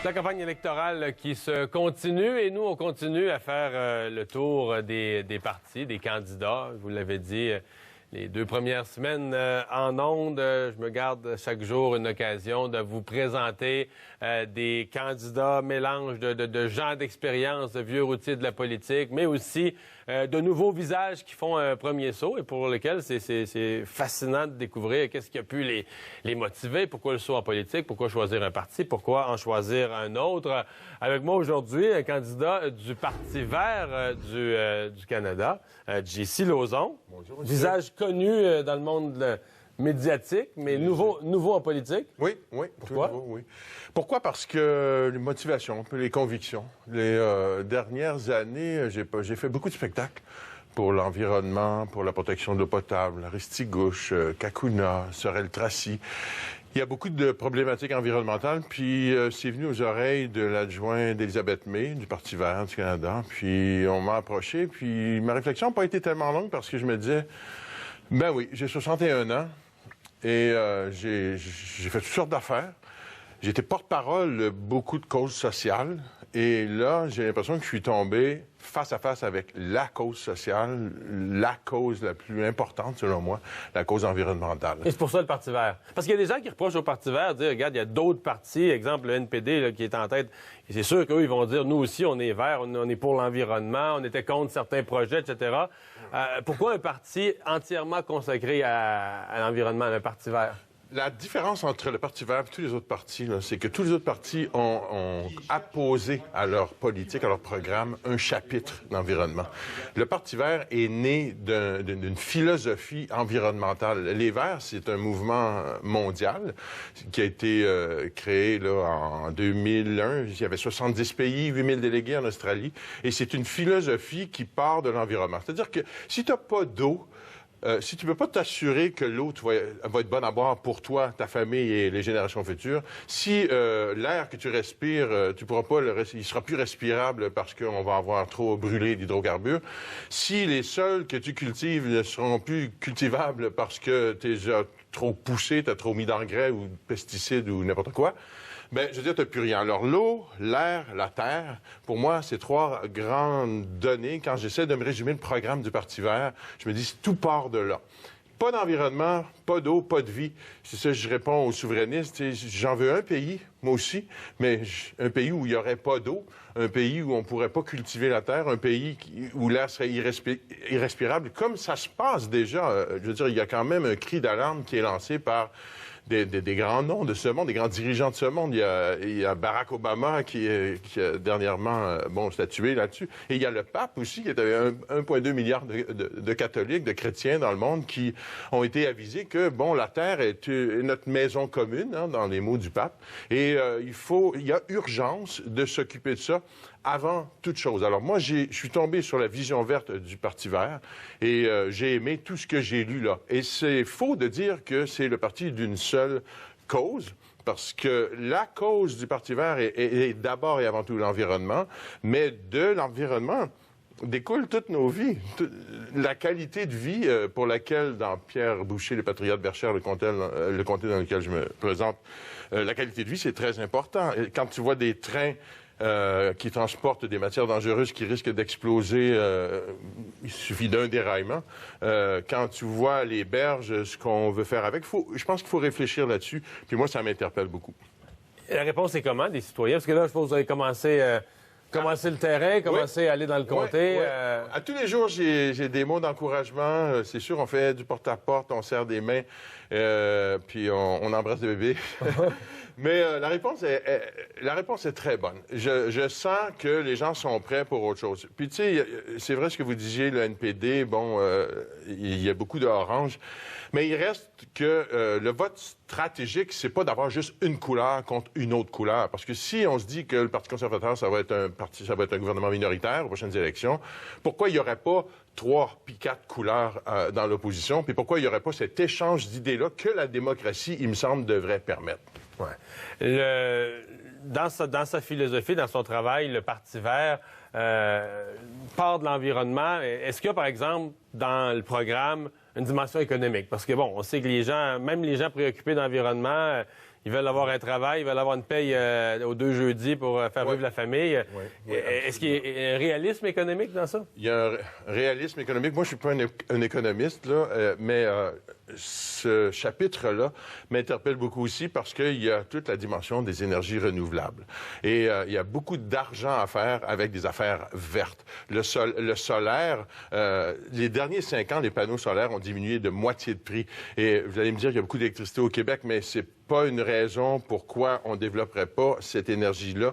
La campagne électorale qui se continue et nous, on continue à faire le tour des partis, des candidats. Vous l'avez dit, les 2 premières semaines en ondes, je me garde chaque jour une occasion de vous présenter des candidats, mélange de gens d'expérience, de vieux routiers de la politique, mais aussi de nouveaux visages qui font un premier saut et pour lesquels c'est fascinant de découvrir qu'est-ce qui a pu les motiver, pourquoi le saut en politique, pourquoi choisir un parti, pourquoi en choisir un autre. Avec moi aujourd'hui, un candidat du Parti vert du Canada, J.C. Lauzon. Bonjour, visage connu dans le monde médiatique, mais nouveau en politique. Oui. Pourquoi? Oui. Pourquoi? Parce que les motivations, les convictions. Les dernières années, j'ai fait beaucoup de spectacles pour l'environnement, pour la protection de l'eau potable, Ristigouche, Kakuna, Sorel-Tracy. Il y a beaucoup de problématiques environnementales, puis c'est venu aux oreilles de l'adjoint d'Élisabeth May, du Parti vert du Canada, puis on m'a approché, puis ma réflexion n'a pas été tellement longue parce que je me disais, ben oui, j'ai 61 ans et j'ai fait toutes sortes d'affaires. J'ai été porte-parole de beaucoup de causes sociales et là, j'ai l'impression que je suis tombé face à face avec la cause sociale, la cause la plus importante, selon moi, la cause environnementale. Et c'est pour ça le Parti vert. Parce qu'il y a des gens qui reprochent au Parti vert de dire, regarde, il y a d'autres partis, exemple le NPD là, qui est en tête, et c'est sûr qu'eux, ils vont dire, nous aussi, on est vert, on est pour l'environnement, on était contre certains projets, etc. Pourquoi un parti entièrement consacré à l'environnement, un Parti vert? La différence entre le Parti vert et tous les autres partis, c'est que tous les autres partis ont apposé à leur politique, à leur programme, un chapitre d'environnement. Le Parti vert est né d'une philosophie environnementale. Les Verts, c'est un mouvement mondial qui a été créé là, en 2001. Il y avait 70 pays, 8000 délégués en Australie. Et c'est une philosophie qui part de l'environnement. C'est-à-dire que si tu n'as pas d'eau, si tu ne peux pas t'assurer que l'eau va être bonne à boire pour toi, ta famille et les générations futures, si l'air que tu respires, tu pourras pas il sera plus respirable parce qu'on va avoir trop brûlé d'hydrocarbures, si les sols que tu cultives ne seront plus cultivables parce que tu es trop poussé, tu as trop mis d'engrais ou de pesticides ou n'importe quoi, bien, je veux dire, tu n'as plus rien. Alors, l'eau, l'air, la terre, pour moi, c'est 3 grandes données. Quand j'essaie de me résumer le programme du Parti vert, je me dis, tout part de là. Pas d'environnement, pas d'eau, pas de vie. C'est ça, je réponds aux souverainistes. J'en veux un pays, moi aussi, mais un pays où il n'y aurait pas d'eau, un pays où on ne pourrait pas cultiver la terre, un pays où l'air serait irrespirable, comme ça se passe déjà. Je veux dire, il y a quand même un cri d'alarme qui est lancé par des grands noms de ce monde, des grands dirigeants de ce monde. Il y a Barack Obama qui a dernièrement statué là-dessus. Et il y a le pape aussi, qui avait 1,2 milliard de catholiques, de chrétiens dans le monde qui ont été avisés que, la terre est notre maison commune, dans les mots du pape. Et il y a urgence de s'occuper de ça avant toute chose. Alors moi, je suis tombé sur la vision verte du Parti vert et j'ai aimé tout ce que j'ai lu là. Et c'est faux de dire que c'est le parti d'une seule cause, parce que la cause du Parti vert est d'abord et avant tout l'environnement, mais de l'environnement découle toutes nos vies. La qualité de vie pour laquelle, dans Pierre Boucher, le patriote Berchère, le comté dans lequel je me présente, la qualité de vie, c'est très important. Et quand tu vois des trains qui transportent des matières dangereuses qui risquent d'exploser, il suffit d'un déraillement. Quand tu vois les berges, ce qu'on veut faire avec, je pense qu'il faut réfléchir là-dessus. Puis moi, ça m'interpelle beaucoup. Et la réponse est comment, des citoyens? Parce que là, je pense que vous avez commencé le terrain, commencer à aller dans le comté. À tous les jours, j'ai des mots d'encouragement. C'est sûr, on fait du porte-à-porte, on serre des mains, puis on embrasse des bébés. Mais la réponse est très bonne. Je sens que les gens sont prêts pour autre chose. Puis tu sais, c'est vrai ce que vous disiez, le NPD, il y a beaucoup d'orange, mais il reste que le vote stratégique, c'est pas d'avoir juste une couleur contre une autre couleur. Parce que si on se dit que le Parti conservateur, ça va être un gouvernement minoritaire aux prochaines élections, pourquoi il n'y aurait pas 3 puis 4 couleurs dans l'opposition? Puis pourquoi il n'y aurait pas cet échange d'idées-là que la démocratie, il me semble, devrait permettre? Ouais. Dans sa philosophie, dans son travail, le Parti vert part de l'environnement. Est-ce qu'il y a, par exemple, dans le programme, une dimension économique? Parce que, on sait que même les gens préoccupés d'environnement, Ils veulent avoir un travail, ils veulent avoir une paye aux 2 jeudis pour faire vivre la famille. Est-ce qu'il y a un réalisme économique dans ça? Il y a un réalisme économique. Moi, je ne suis pas un économiste, là, mais ce chapitre-là m'interpelle beaucoup aussi parce qu'il y a toute la dimension des énergies renouvelables. Et il y a beaucoup d'argent à faire avec des affaires vertes. Le solaire, les derniers 5 ans, les panneaux solaires ont diminué de moitié de prix. Et vous allez me dire qu'il y a beaucoup d'électricité au Québec, mais c'est pas une raison pourquoi on ne développerait pas cette énergie-là,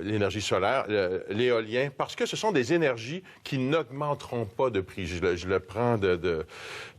l'énergie solaire, l'éolien, parce que ce sont des énergies qui n'augmenteront pas de prix. Je le prends de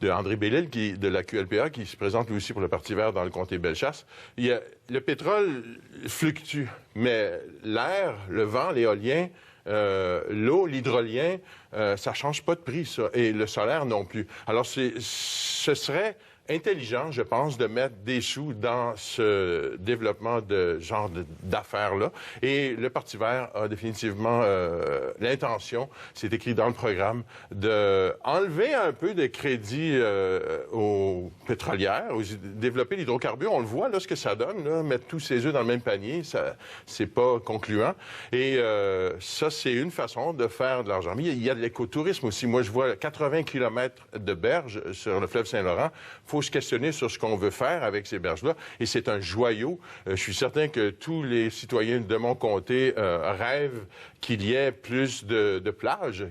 André Bellil, de la QLPA, qui se présente lui aussi pour le Parti vert dans le comté Bellechasse. Le pétrole fluctue, mais l'air, le vent, l'éolien, l'eau, l'hydrolien, ça change pas de prix, ça. Et le solaire non plus. Alors, ce serait intelligent, je pense, de mettre des sous dans ce développement de genre d'affaires-là. Et le Parti vert a définitivement l'intention, c'est écrit dans le programme, d'enlever un peu de crédit aux pétrolières, développer l'hydrocarbure. On le voit, là, ce que ça donne, là, mettre tous ses œufs dans le même panier, ça, c'est pas concluant. Et ça, c'est une façon de faire de l'argent. Mais il y a de l'écotourisme aussi. Moi, je vois 80 km de berges sur le fleuve Saint-Laurent. Faut se questionner sur ce qu'on veut faire avec ces berges-là. Et c'est un joyau. Je suis certain que tous les citoyens de mon comté rêvent qu'il y ait plus de plages.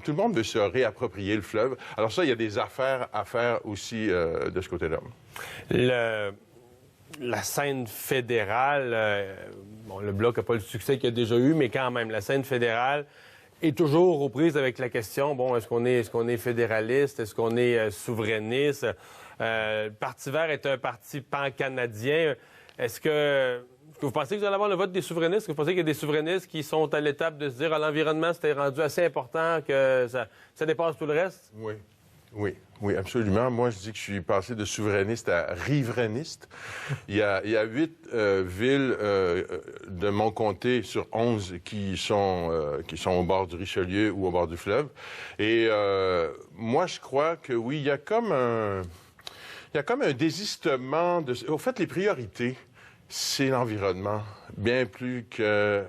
Tout le monde veut se réapproprier le fleuve. Alors ça, il y a des affaires à faire aussi de ce côté-là. La scène fédérale, le Bloc n'a pas le succès qu'il a déjà eu, mais quand même, la scène fédérale est toujours aux prises avec la question, bon, est-ce qu'on est fédéraliste, est-ce qu'on est souverainiste? Le Parti vert est un parti pan-canadien. Est-ce que vous pensez que vous allez avoir le vote des souverainistes? Est-ce que vous pensez qu'il y a des souverainistes qui sont à l'étape de se dire l'environnement, c'était rendu assez important que ça dépasse tout le reste? Oui, absolument. Moi, je dis que je suis passé de souverainiste à riverainiste. Il y a 8 villes de mon comté sur 11 qui sont au bord du Richelieu ou au bord du fleuve. Et moi, je crois que oui, il y a comme un désistement de... Au fait, les priorités, c'est l'environnement, bien plus que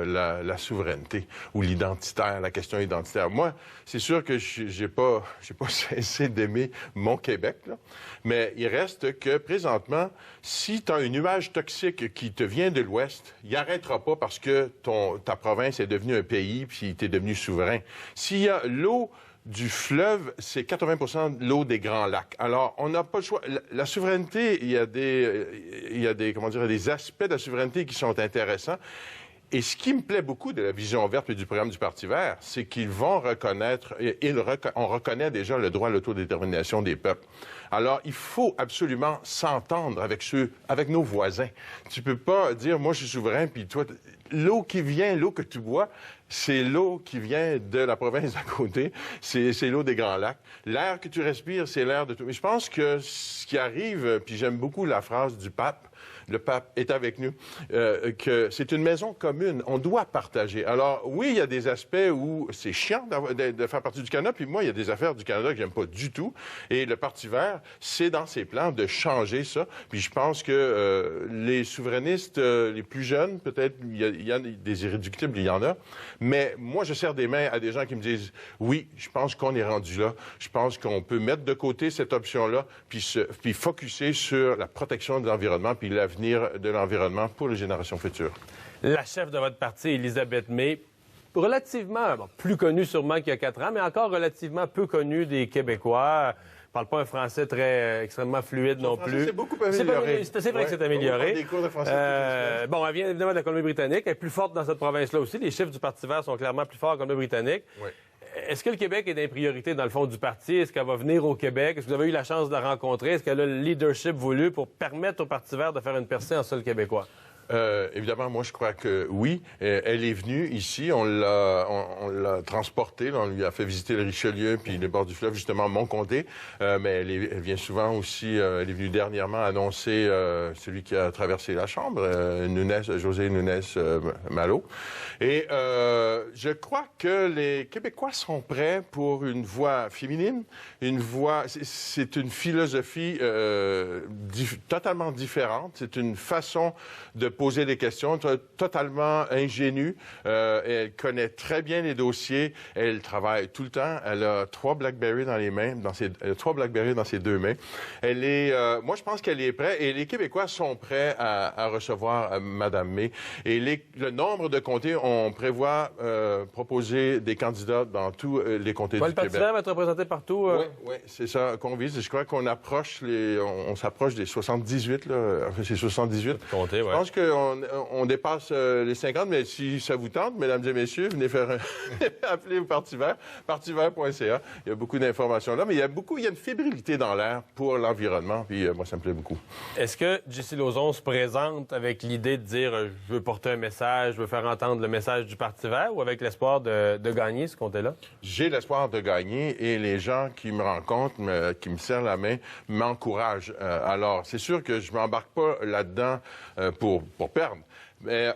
la souveraineté ou l'identitaire, la question identitaire. Moi, c'est sûr que j'ai pas cessé d'aimer mon Québec, là, mais il reste que, présentement, si tu as un nuage toxique qui te vient de l'Ouest, il n'arrêtera pas parce que ta province est devenue un pays puis tu es devenu souverain. S'il y a l'eau du fleuve, c'est 80 de l'eau des Grands Lacs. Alors, on n'a pas le choix. La souveraineté, il y a des aspects de la souveraineté qui sont intéressants. Et ce qui me plaît beaucoup de la vision verte et du programme du Parti vert, c'est qu'ils vont reconnaître, on reconnaît déjà le droit à l'autodétermination des peuples. Alors, il faut absolument s'entendre avec nos voisins. Tu peux pas dire, moi, je suis souverain, puis toi, l'eau que tu bois, c'est l'eau qui vient de la province d'à côté, c'est l'eau des Grands Lacs. L'air que tu respires, c'est l'air de tout. Mais je pense que ce qui arrive, puis j'aime beaucoup la phrase du pape, le pape est avec nous, que c'est une maison commune. On doit partager. Alors, oui, il y a des aspects où c'est chiant de faire partie du Canada, puis moi, il y a des affaires du Canada que j'aime pas du tout. Et le Parti vert, c'est dans ses plans de changer ça. Puis je pense que les souverainistes, les plus jeunes, peut-être, il y a des irréductibles, il y en a. Mais moi, je serre des mains à des gens qui me disent, oui, je pense qu'on est rendu là. Je pense qu'on peut mettre de côté cette option-là, puis focusser sur la protection de l'environnement, puis l'avenir de l'environnement pour les générations futures. La chef de votre parti, Elisabeth May, relativement, plus connue sûrement qu'il y a 4 ans, mais encore relativement peu connue des Québécois. Ne parle pas un français extrêmement fluide non plus. C'est beaucoup amélioré. C'est vrai que c'est amélioré. Des cours de français elle vient évidemment de la Colombie-Britannique. Elle est plus forte dans cette province-là aussi. Les chiffres du Parti vert sont clairement plus forts en Colombie-Britannique. Oui. Est-ce que le Québec est dans les priorités, dans le fond, du parti? Est-ce qu'elle va venir au Québec? Est-ce que vous avez eu la chance de la rencontrer? Est-ce qu'elle a le leadership voulu pour permettre au Parti vert de faire une percée en sol québécois? Évidemment, moi, je crois que oui. Elle est venue ici, on l'a transportée, on lui a fait visiter le Richelieu puis les bords du fleuve, justement, Montcomté. Mais elle vient souvent aussi, elle est venue dernièrement annoncer celui qui a traversé la Chambre, José Nunez Malo. Et je crois que les Québécois sont prêts pour une voix féminine, une voix... C'est une philosophie totalement différente. C'est une façon de poser des questions totalement ingénues. Elle connaît très bien les dossiers. Elle travaille tout le temps. Elle a 3 BlackBerry dans les mains, 3 BlackBerry dans ses 2 mains. Elle est, moi, je pense qu'elle est prête et les Québécois sont prêts à recevoir Mme May. Et le nombre de comtés, on prévoit proposer des candidats dans tous les comtés du Québec. Le Parti vert va être représenté partout? Oui, c'est ça qu'on vise. Je crois qu'on approche on s'approche des 78, là. Enfin, c'est 78. Comté, ouais. Je pense qu'on dépasse les 50, mais si ça vous tente, mesdames et messieurs, venez faire appeler au Parti vert, partivert.ca. Il y a beaucoup d'informations là, mais il y a une fébrilité dans l'air pour l'environnement, puis moi, ça me plaît beaucoup. Est-ce que J.C. Lauzon se présente avec l'idée de dire je veux porter un message, je veux faire entendre le message du Parti vert ou avec l'espoir de gagner ce comté-là? J'ai l'espoir de gagner et les gens qui me rencontrent, qui me serrent la main, m'encouragent. Alors, c'est sûr que je m'embarque pas là-dedans pour perdre. Mais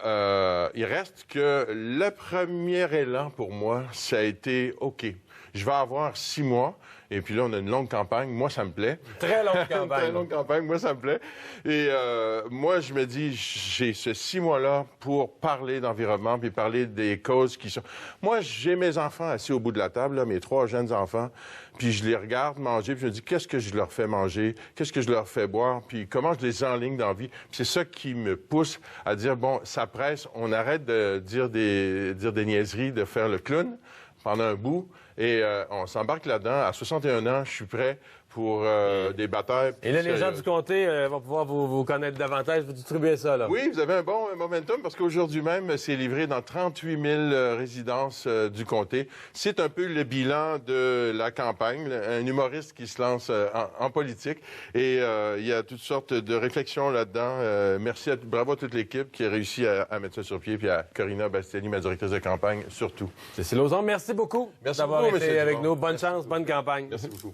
il reste que le premier élan pour moi, ça a été OK. Je vais avoir 6 mois. Et puis là, on a une longue campagne. Moi, ça me plaît. Très longue campagne. Très longue campagne. Moi, ça me plaît. Et moi, je me dis, j'ai ce 6 mois-là pour parler d'environnement puis parler des causes qui sont... Moi, j'ai mes enfants assis au bout de la table, là, mes 3 jeunes enfants, puis je les regarde manger, puis je me dis, qu'est-ce que je leur fais manger? Qu'est-ce que je leur fais boire? Puis comment je les enligne dans la vie? Puis c'est ça qui me pousse à dire, bon, ça presse, on arrête de dire des niaiseries, de faire le clown pendant un bout. Et on s'embarque là-dedans. À 61 ans, je suis prêt pour des batailles. Et là, les gens du comté vont pouvoir vous connaître davantage, vous distribuer ça, là. Oui, vous avez un bon momentum parce qu'aujourd'hui même, c'est livré dans 38 000 résidences du comté. C'est un peu le bilan de la campagne, un humoriste qui se lance en politique. Et il y a toutes sortes de réflexions là-dedans. Bravo à toute l'équipe qui a réussi à mettre ça sur pied, puis à Corina Bastiani, ma directrice de campagne, surtout. J.C. Lauzon, merci beaucoup d'avoir été avec nous. Bonne chance, bonne campagne. Merci beaucoup.